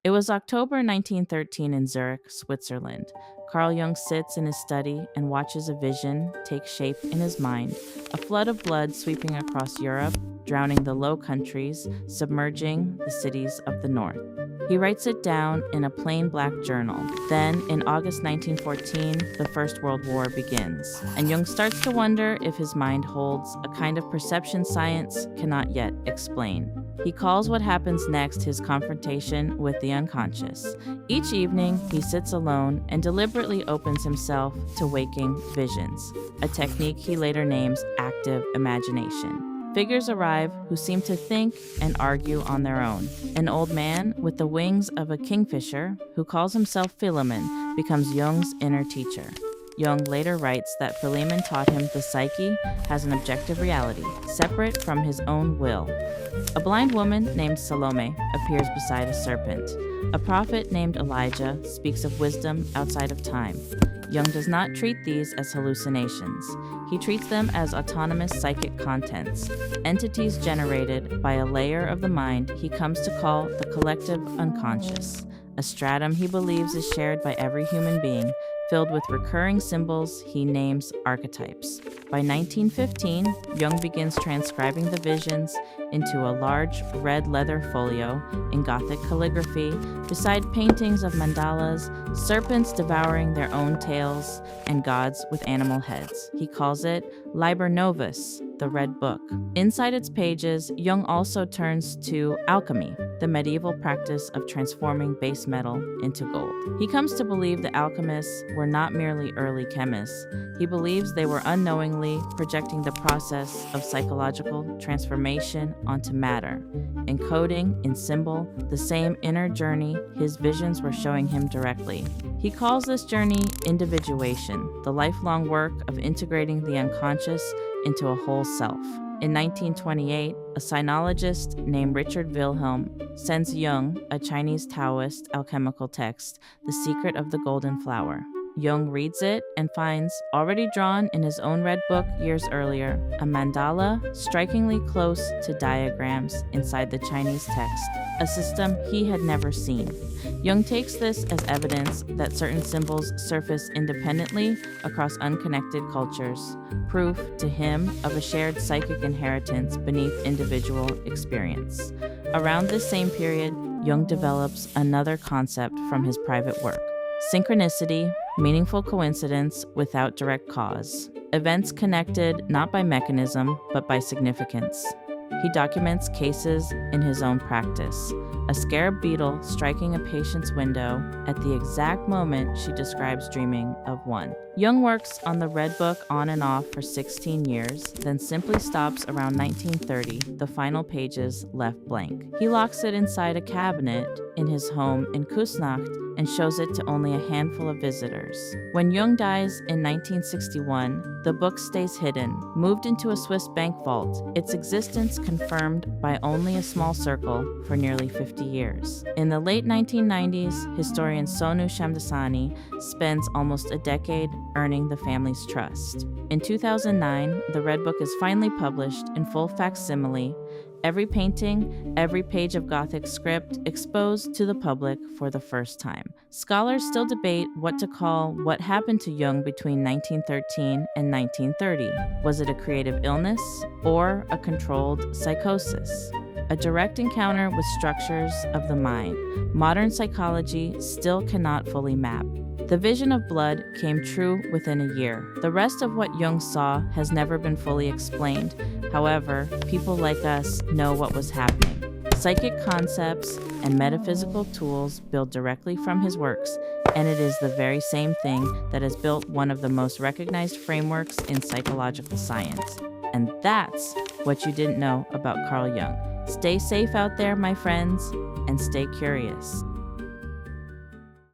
It was October 1913 in Zurich, Switzerland. Carl Jung sits in his study and watches a vision take shape in his mind, a flood of blood sweeping across Europe, drowning the Low Countries, submerging the cities of the North. He writes it down in a plain black journal. Then, in August 1914, the First World War begins, and Jung starts to wonder if his mind holds a kind of perception science cannot yet explain. He calls what happens next his confrontation with the unconscious. Each evening, he sits alone and deliberately opens himself to waking visions, a technique he later names active imagination. Figures arrive who seem to think and argue on their own. An old man with the wings of a kingfisher, who calls himself Philemon, becomes Jung's inner teacher. Jung later writes that Philemon taught him the psyche has an objective reality, separate from his own will. A blind woman named Salome appears beside a serpent. A prophet named Elijah speaks of wisdom outside of time. Jung does not treat these as hallucinations. He treats them as autonomous psychic contents, entities generated by a layer of the mind he comes to call the collective unconscious, a stratum he believes is shared by every human being, filled with recurring symbols he names archetypes. By 1915, Jung begins transcribing the visions into a large red leather folio in Gothic calligraphy, beside paintings of mandalas, serpents devouring their own tails, and gods with animal heads. He calls it Liber Novus, the Red Book. Inside its pages, Jung also turns to alchemy, the medieval practice of transforming base metal into gold. He comes to believe the alchemists were not merely early chemists. He believes they were unknowingly projecting the process of psychological transformation onto matter, encoding in symbol the same inner journey his visions were showing him directly. He calls this journey individuation, the lifelong work of integrating the unconscious into a whole self. In 1928, a sinologist named Richard Wilhelm sends Jung a Chinese Taoist alchemical text, The Secret of the Golden Flower. Jung reads it and finds, already drawn in his own red book years earlier, a mandala strikingly close to diagrams inside the Chinese text, a system he had never seen. Jung takes this as evidence that certain symbols surface independently across unconnected cultures, proof to him of a shared psychic inheritance beneath individual experience. Around this same period, Jung develops another concept from his private work: synchronicity, meaningful coincidence without direct cause. Events connected not by mechanism, but by significance. He documents cases in his own practice. A scarab beetle striking a patient's window at the exact moment she describes dreaming of one. Jung works on the Red Book on and off for 16 years, then simply stops around 1930, the final pages left blank. He locks it inside a cabinet in his home in Kusnacht and shows it to only a handful of visitors. When Jung dies in 1961, the book stays hidden, moved into a Swiss bank vault, its existence confirmed by only a small circle for nearly 50 years. In the late 1990s, historian Sonu Shamdasani spends almost a decade earning the family's trust. In 2009, the Red Book is finally published in full facsimile, every painting, every page of Gothic script exposed to the public for the first time. Scholars still debate what to call what happened to Jung between 1913 and 1930. Was it a creative illness or a controlled psychosis? A direct encounter with structures of the mind modern psychology still cannot fully map. The vision of blood came true within a year. The rest of what Jung saw has never been fully explained. However, people like us know what was happening. Psychic concepts and metaphysical tools build directly from his works, and it is the very same thing that has built one of the most recognized frameworks in psychological science. And that's what you didn't know about Carl Jung. Stay safe out there, my friends, and stay curious.